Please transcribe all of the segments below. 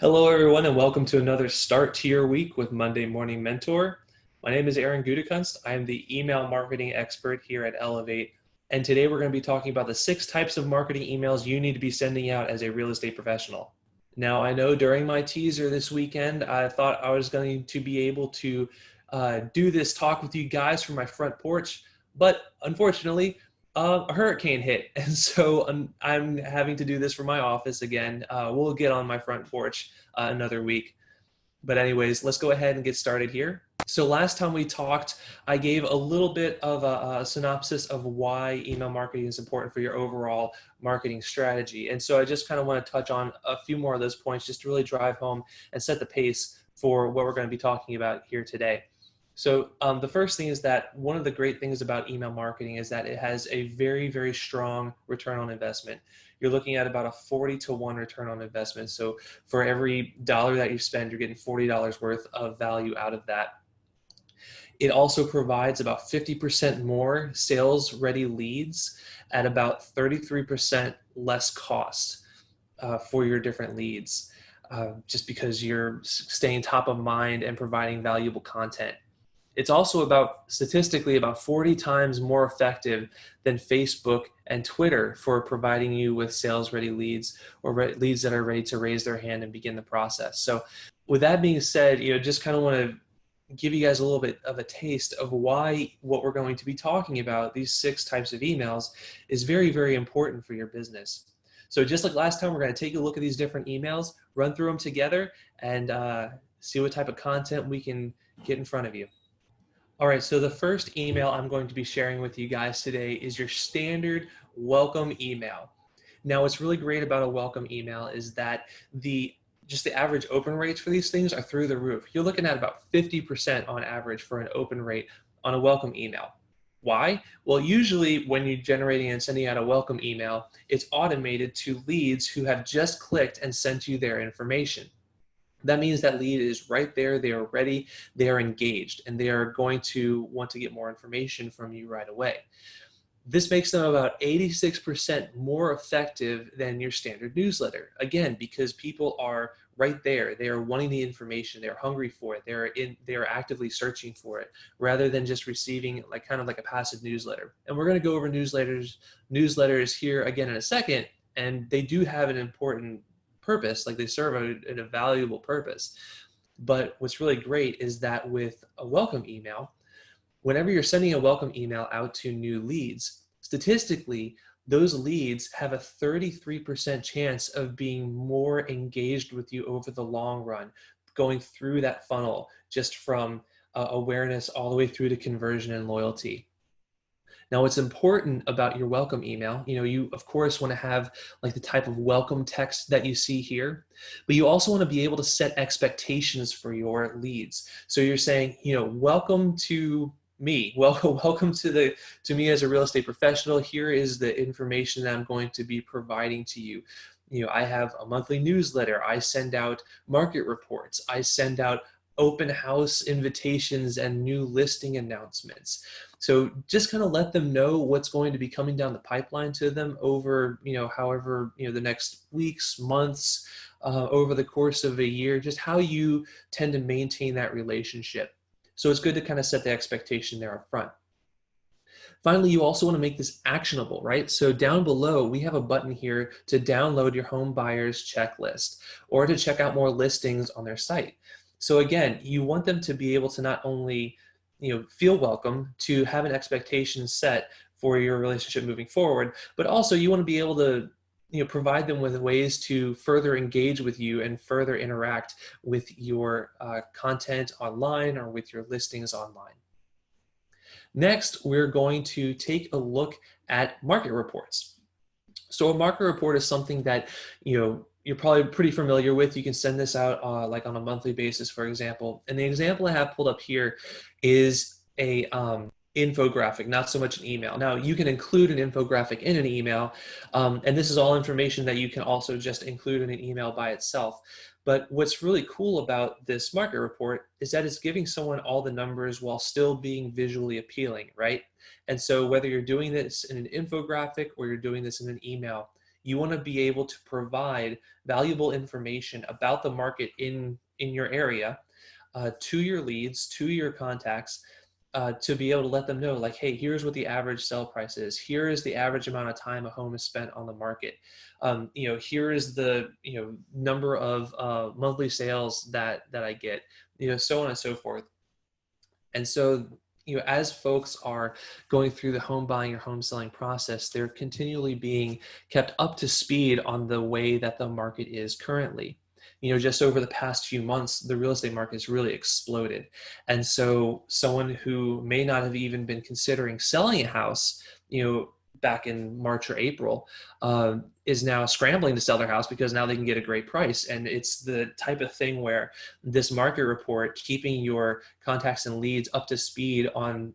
Hello, everyone, and welcome to another start to your week with Monday Morning Mentor. My name is Aaron Gutekunst. I am the email marketing expert here at Elevate. And today we're going to be talking about the 6 types of marketing emails you need to be sending out as a real estate professional. Now, I know during my teaser this weekend, I thought I was going to be able to do this talk with you guys from my front porch, but unfortunately, a hurricane hit, and so I'm having to do this from my office again. We'll get on my front porch another week. But anyways, let's go ahead and get started here. So last time we talked, I gave a little bit of a synopsis of why email marketing is important for your overall marketing strategy. And so I just kind of want to touch on a few more of those points just to really drive home and set the pace for what we're going to be talking about here today. So the first thing is that one of the great things about email marketing is that it has a very, very strong return on investment. You're looking at about a 40-to-1 return on investment. So for every dollar that you spend, you're getting $40 worth of value out of that. It also provides about 50% more sales ready leads at about 33% less cost for your different leads, just because you're staying top of mind and providing valuable content. It's also statistically about 40 times more effective than Facebook and Twitter for providing you with sales ready leads or leads that are ready to raise their hand and begin the process. So with that being said, just kind of want to give you guys a little bit of a taste of why what we're going to be talking about, these 6 types of emails, is very, very important for your business. So just like last time, we're going to take a look at these different emails, run through them together, and see what type of content we can get in front of you. All right, so the first email I'm going to be sharing with you guys today is your standard welcome email. Now, what's really great about a welcome email is that just the average open rates for these things are through the roof. You're looking at about 50% on average for an open rate on a welcome email. Why? Well, usually when you're generating and sending out a welcome email, it's automated to leads who have just clicked and sent you their information. That means that lead is right there, they are ready, they are engaged, and they are going to want to get more information from you right away. This makes them about 86% more effective than your standard newsletter. Again, because people are right there, they are wanting the information, they're hungry for it, they are actively searching for it, rather than just receiving kind of like a passive newsletter. And we're going to go over newsletters here again in a second, and they do have an important purpose, like they serve a valuable purpose. But what's really great is that with a welcome email, whenever you're sending a welcome email out to new leads, statistically, those leads have a 33% chance of being more engaged with you over the long run, going through that funnel just from awareness all the way through to conversion and loyalty. Now, what's important about your welcome email, you of course want to have like the type of welcome text that you see here, but you also want to be able to set expectations for your leads. So you're saying, welcome to me. Welcome to me as a real estate professional. Here is the information that I'm going to be providing to you. I have a monthly newsletter. I send out market reports. I send out open house invitations and new listing announcements. So just kind of let them know what's going to be coming down the pipeline to them over, however, the next weeks, months, over the course of a year, just how you tend to maintain that relationship. So it's good to kind of set the expectation there up front. Finally, you also want to make this actionable, right? So down below, we have a button here to download your home buyer's checklist or to check out more listings on their site. So again, you want them to be able to not only feel welcome, to have an expectation set for your relationship moving forward, but also you want to be able to provide them with ways to further engage with you and further interact with your content online or with your listings online. Next, we're going to take a look at market reports. So a market report is something that you're probably pretty familiar with. You can send this out like on a monthly basis, for example. And the example I have pulled up here is a infographic, not so much an email. Now, you can include an infographic in an email, and this is all information that you can also just include in an email by itself. But what's really cool about this market report is that it's giving someone all the numbers while still being visually appealing, right? And so whether you're doing this in an infographic or you're doing this in an email, You want to be able to provide valuable information about the market in your area to your leads, to your contacts, to be able to let them know, like, hey, here's what the average sell price is. Here is the average amount of time a home is spent on the market. Here is the number of monthly sales that I get. So on and so forth. And so, as folks are going through the home buying or home selling process, they're continually being kept up to speed on the way that the market is currently. Just over the past few months, the real estate market has really exploded. And so someone who may not have even been considering selling a house, back in March or April, is now scrambling to sell their house because now they can get a great price. And it's the type of thing where this market report, keeping your contacts and leads up to speed on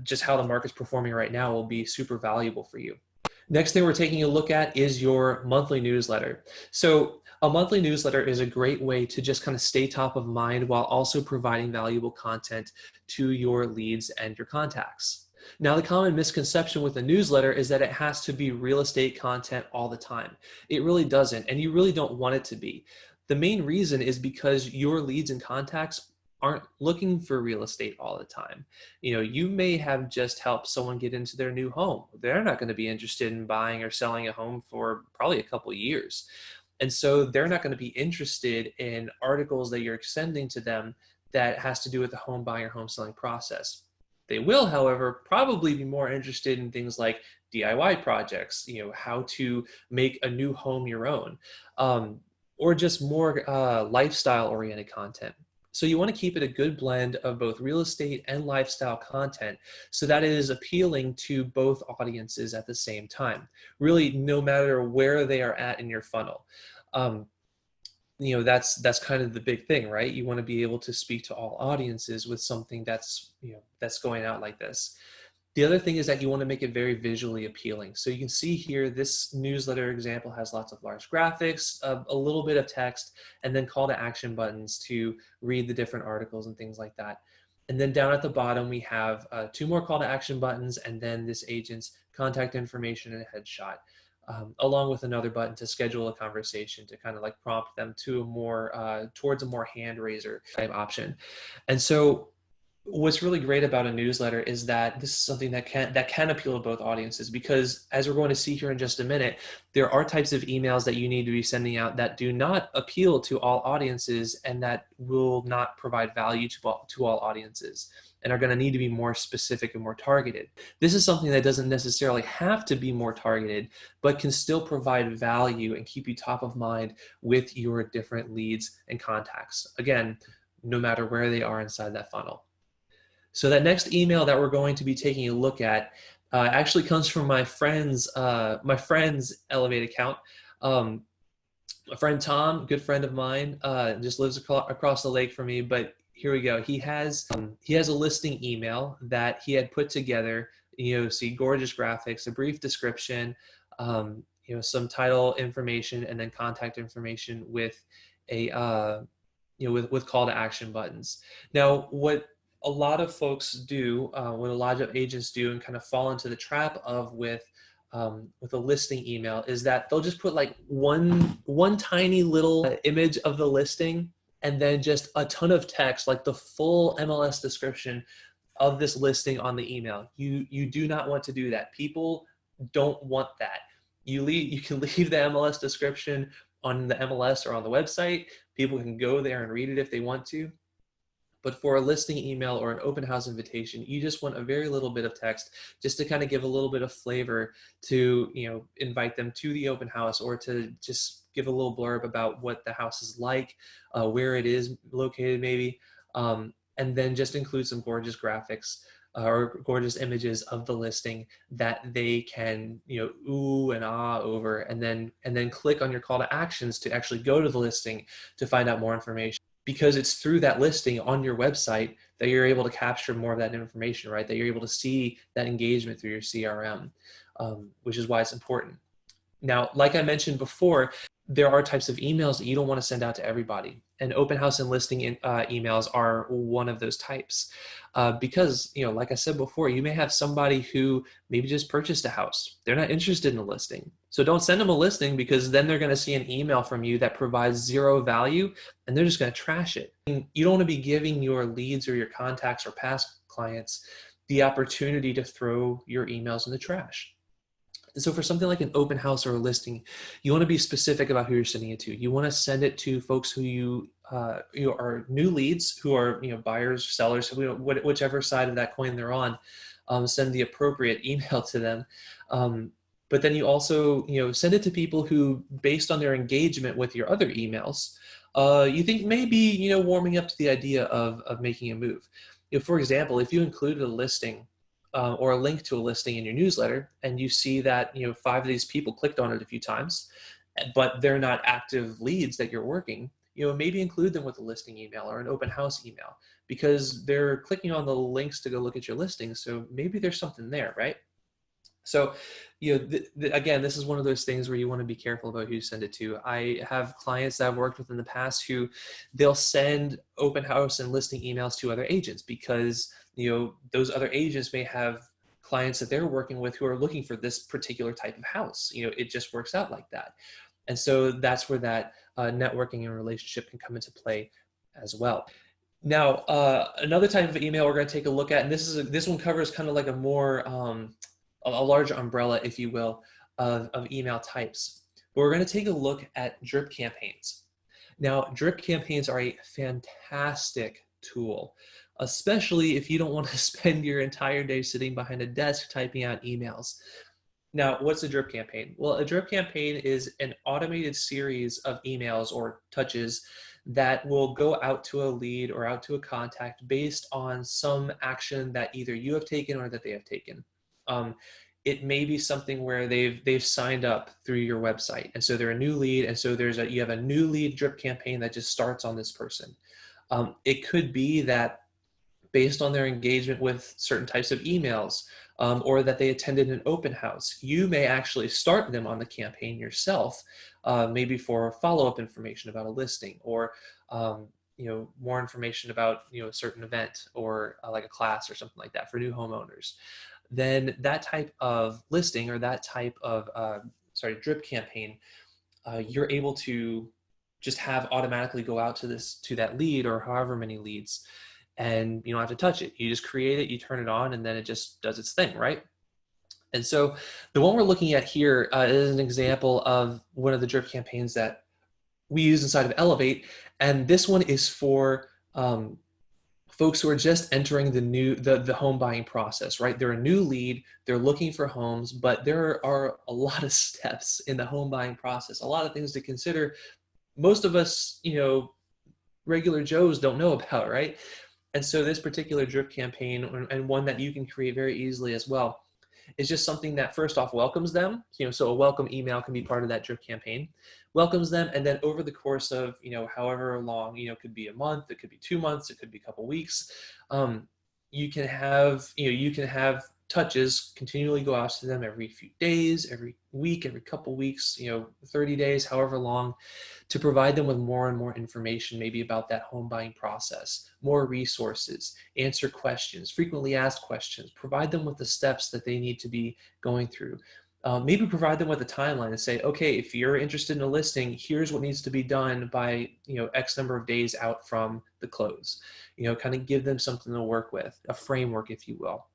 just how the market's performing right now, will be super valuable for you. Next thing we're taking a look at is your monthly newsletter. So a monthly newsletter is a great way to just kind of stay top of mind while also providing valuable content to your leads and your contacts. Now, the common misconception with a newsletter is that it has to be real estate content all the time. It really doesn't, and you really don't want it to be. The main reason is because your leads and contacts aren't looking for real estate all the time. You may have just helped someone get into their new home. They're not going to be interested in buying or selling a home for probably a couple of years. And so they're not going to be interested in articles that you're sending to them that has to do with the home buying or home selling process. They will, however, probably be more interested in things like DIY projects, how to make a new home your own, or just more lifestyle-oriented content. So you want to keep it a good blend of both real estate and lifestyle content so that it is appealing to both audiences at the same time, really no matter where they are at in your funnel. That's kind of the big thing, right? You want to be able to speak to all audiences with something that's going out like this. The other thing is that you want to make it very visually appealing. So you can see here, this newsletter example has lots of large graphics, a little bit of text, and then call to action buttons to read the different articles and things like that. And then down at the bottom, we have 2 more call to action buttons, and then this agent's contact information and a headshot, along with another button to schedule a conversation to kind of like prompt them to towards a more hand raiser type option. And so what's really great about a newsletter is that this is something that can appeal to both audiences, because as we're going to see here in just a minute, there are types of emails that you need to be sending out that do not appeal to all audiences and that will not provide value to all audiences and are going to need to be more specific and more targeted. This is something that doesn't necessarily have to be more targeted, but can still provide value and keep you top of mind with your different leads and contacts. Again, no matter where they are inside that funnel. So that next email that we're going to be taking a look at actually comes from my friend's Elevate account. A friend Tom, good friend of mine, just lives across the lake from me. But here we go. He has a listing email that he had put together. See gorgeous graphics, a brief description, some title information, and then contact information with a with call to action buttons. Now, what a lot of folks do, what a lot of agents do and kind of fall into the trap of with a listing email is that they'll just put like one tiny little image of the listing and then just a ton of text, like the full MLS description of this listing on the email. You do not want to do that. People don't want that. You can leave the MLS description on the MLS or on the website. People can go there and read it if they want to. But for a listing email or an open house invitation, you just want a very little bit of text just to kind of give a little bit of flavor to, invite them to the open house, or to just give a little blurb about what the house is like, where it is located maybe, and then just include some gorgeous graphics or gorgeous images of the listing that they can, ooh and ah over, and then click on your call to actions to actually go to the listing to find out more information. Because it's through that listing on your website that you're able to capture more of that information, right? That you're able to see that engagement through your CRM, which is why it's important. Now, like I mentioned before, there are types of emails that you don't want to send out to everybody. And open house and listing emails are one of those types. Because, like I said before, you may have somebody who maybe just purchased a house. They're not interested in a listing. So don't send them a listing, because then they're going to see an email from you that provides zero value and they're just going to trash it. And you don't want to be giving your leads or your contacts or past clients the opportunity to throw your emails in the trash. And so for something like an open house or a listing, you want to be specific about who you're sending it to. You want to send it to folks who you are new leads, who are buyers, sellers, whichever side of that coin they're on. Send the appropriate email to them. But then you also send it to people who, based on their engagement with your other emails, you think maybe warming up to the idea of making a move. For example, if you included a listing or a link to a listing in your newsletter, and you see that 5 of these people clicked on it a few times, but they're not active leads that you're working, maybe include them with a listing email or an open house email, because they're clicking on the links to go look at your listing. So maybe there's something there, right? So, again, this is one of those things where you want to be careful about who you send it to. I have clients that I've worked with in the past who they'll send open house and listing emails to other agents, because those other agents may have clients that they're working with who are looking for this particular type of house. It just works out like that. And so that's where that networking and relationship can come into play as well. Now, another type of email we're going to take a look at, and this one covers kind of like a more a larger umbrella, if you will, of email types. But we're going to take a look at drip campaigns. Now, drip campaigns are a fantastic tool, especially if you don't want to spend your entire day sitting behind a desk typing out emails. Now, what's a drip campaign? Well, a drip campaign is an automated series of emails or touches that will go out to a lead or out to a contact based on some action that either you have taken or that they have taken. It may be something where they've signed up through your website, and so they're a new lead, and so you have a new lead drip campaign that just starts on this person. It could be that based on their engagement with certain types of emails, or that they attended an open house, you may actually start them on the campaign yourself, maybe for follow-up information about a listing, or more information about a certain event, or like a class or something like that for new homeowners. Then that type of listing, or that type of drip campaign, you're able to just have automatically go out to that lead, or however many leads, and you don't have to touch it. You just create it, you turn it on, and then it just does its thing, right? And so the one we're looking at here is an example of one of the drip campaigns that we use inside of Elevate, and this one is for folks who are just entering the home buying process, right? They're a new lead, they're looking for homes, but there are a lot of steps in the home buying process, a lot of things to consider. Most of us, regular Joes don't know about, right? And so this particular drip campaign, and one that you can create very easily as well, is just something that first off welcomes them. So a welcome email can be part of that drip campaign, welcomes them, and then over the course of however long, it could be a month, it could be 2 months, it could be a couple weeks, you can have touches continually go out to them every few days, every week, every couple weeks, 30 days, however long, to provide them with more and more information, maybe about that home buying process, more resources, answer questions, frequently asked questions, provide them with the steps that they need to be going through. Maybe provide them with a timeline and say, okay, if you're interested in a listing, here's what needs to be done by X number of days out from the close. Kind of give them something to work with, a framework, if you will.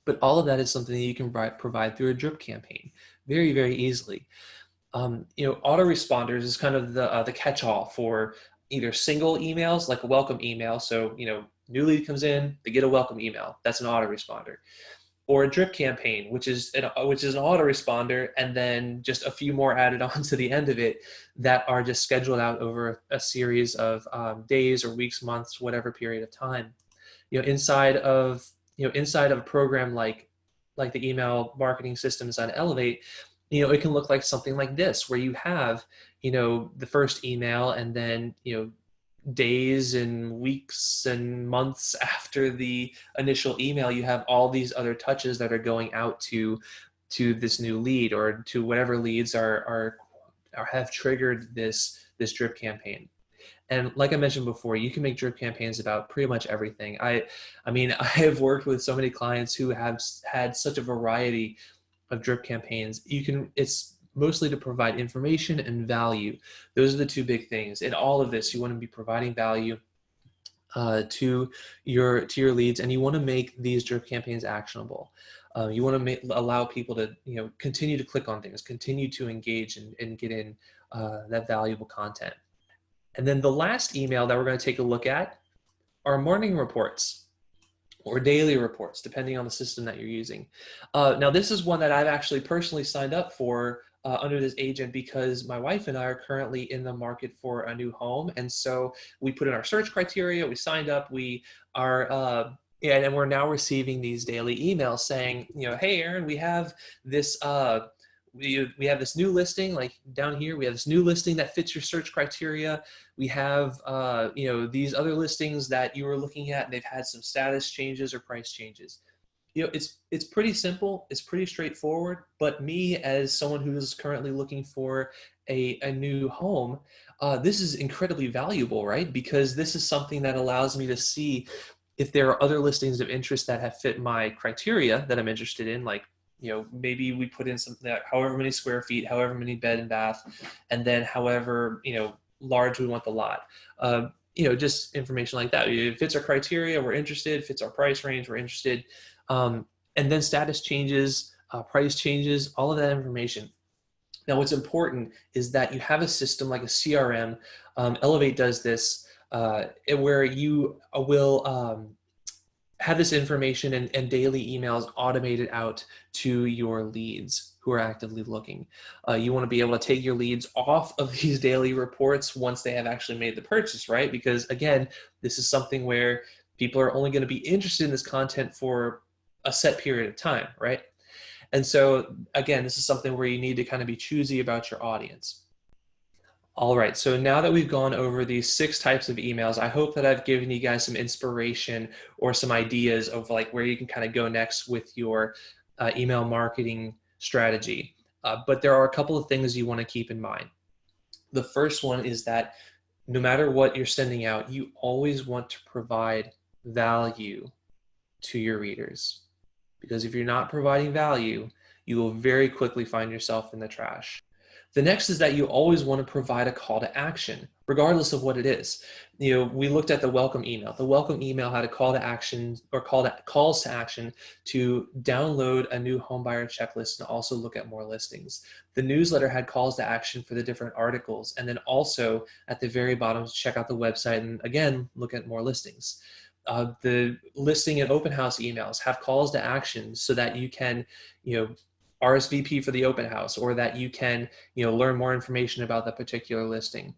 But all of that is something that you can provide through a drip campaign very, very easily. Autoresponders is kind of the catch-all for either single emails, like a welcome email. So, new lead comes in, they get a welcome email. That's an autoresponder. Or a drip campaign, which is an autoresponder, and then just a few more added on to the end of it that are just scheduled out over a series of days or weeks, months, whatever period of time. Inside of a program like the email marketing systems on Elevate, it can look like something like this, where you have, the first email, and then, days and weeks and months after the initial email, you have all these other touches that are going out to this new lead, or to whatever leads are have triggered this drip campaign. And like I mentioned before, you can make drip campaigns about pretty much everything. I mean, I have worked with so many clients who have had such a variety of drip campaigns. It's mostly to provide information and value. Those are the two big things. In all of this, you want to be providing value to your leads, and you want to make these drip campaigns actionable. You want to allow people to continue to click on things, continue to engage, and get in that valuable content. And then the last email that we're going to take a look at are morning reports or daily reports, depending on the system that you're using. Now, this is one that I've actually personally signed up for under this agent because my wife and I are currently in the market for a new home. And so we put in our search criteria, we signed up, we are, and we're now receiving these daily emails saying, hey, Aaron, we have this, we have this new listing, like down here, we have this new listing that fits your search criteria. We have, these other listings that you were looking at, and they've had some status changes or price changes. It's pretty simple. It's pretty straightforward. But me, as someone who is currently looking for a new home, this is incredibly valuable, right? Because this is something that allows me to see if there are other listings of interest that have fit my criteria that I'm interested in, like, maybe we put in something that however many square feet, however many bed and bath, and then however, large we want the lot. Just information like that. It fits our criteria, we're interested, fits our price range, we're interested. And then status changes, price changes, all of that information. Now, what's important is that you have a system like a CRM. Elevate does this, where you will have this information and daily emails automated out to your leads who are actively looking. You want to be able to take your leads off of these daily reports once they have actually made the purchase, right? Because again, this is something where people are only going to be interested in this content for a set period of time, right? And so again, this is something where you need to kind of be choosy about your audience. All right, so now that we've gone over these 6 types of emails, I hope that I've given you guys some inspiration or some ideas of like where you can kind of go next with your email marketing strategy. But there are a couple of things you want to keep in mind. The first one is that no matter what you're sending out, you always want to provide value to your readers. Because if you're not providing value, you will very quickly find yourself in the trash. The next is that you always want to provide a call to action, regardless of what it is. We looked at the welcome email. The welcome email had a call to action or calls to action to download a new home buyer checklist and also look at more listings. The newsletter had calls to action for the different articles, and then also at the very bottom, check out the website and again, look at more listings. The listing and open house emails have calls to action so that you can, RSVP for the open house, or that you can, learn more information about that particular listing.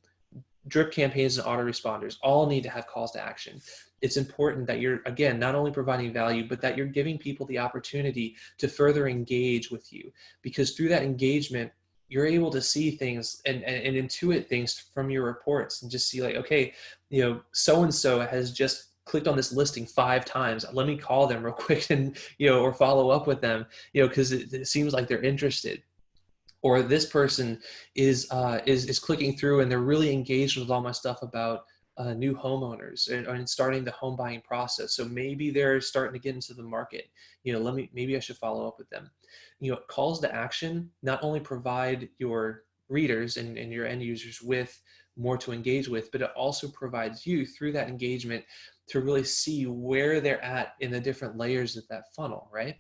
Drip campaigns and autoresponders all need to have calls to action. It's important that you're, again, not only providing value, but that you're giving people the opportunity to further engage with you, because through that engagement, you're able to see things and intuit things from your reports and just see like, okay, so-and-so has just clicked on this listing 5 times. Let me call them real quick and, or follow up with them, because it seems like they're interested. Or this person is clicking through and they're really engaged with all my stuff about new homeowners and starting the home buying process. So maybe they're starting to get into the market. Maybe I should follow up with them. Calls to action not only provide your readers and your end users with more to engage with, but it also provides you through that engagement to really see where they're at in the different layers of that funnel, right?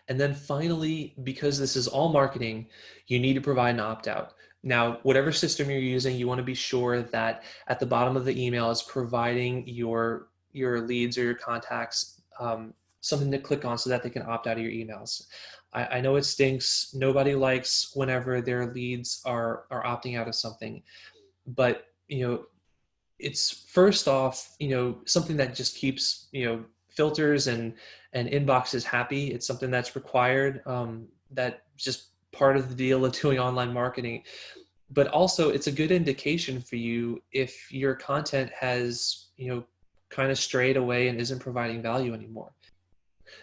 And then finally, because this is all marketing, you need to provide an opt-out. Now, whatever system you're using, you want to be sure that at the bottom of the email is providing your leads or your contacts something to click on so that they can opt out of your emails. I know it stinks. Nobody likes whenever their leads are opting out of something, but it's first off, something that just keeps, filters and inboxes happy. It's something that's required, that just part of the deal of doing online marketing. But also it's a good indication for you if your content has, kind of strayed away and isn't providing value anymore.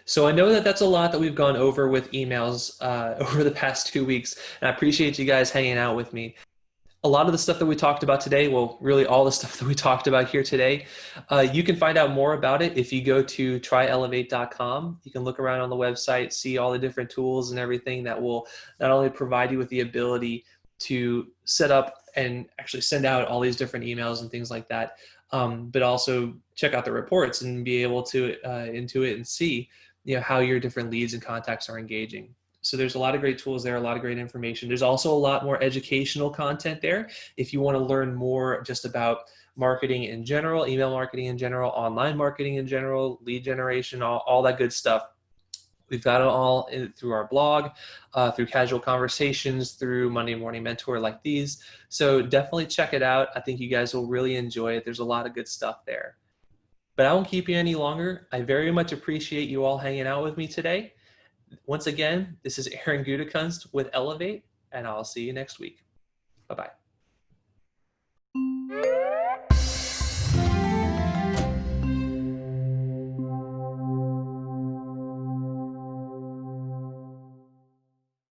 So I know that that's a lot that we've gone over with emails over the past 2 weeks, and I appreciate you guys hanging out with me. A lot of the stuff that we talked about today, well, really all the stuff that we talked about here today, you can find out more about it if you go to tryelevate.com. You can look around on the website, see all the different tools and everything that will not only provide you with the ability to set up and actually send out all these different emails and things like that, but also check out the reports and be able to intuit and see, how your different leads and contacts are engaging. So there's a lot of great tools there, a lot of great information. There's also a lot more educational content there. If you want to learn more just about marketing in general, email marketing in general, online marketing in general, lead generation, all that good stuff. We've got it all through our blog, through casual conversations, through Monday Morning Mentor like these. So definitely check it out. I think you guys will really enjoy it. There's a lot of good stuff there. But I won't keep you any longer. I very much appreciate you all hanging out with me today. Once again, this is Aaron Gutekunst with Elevate, and I'll see you next week. Bye-bye.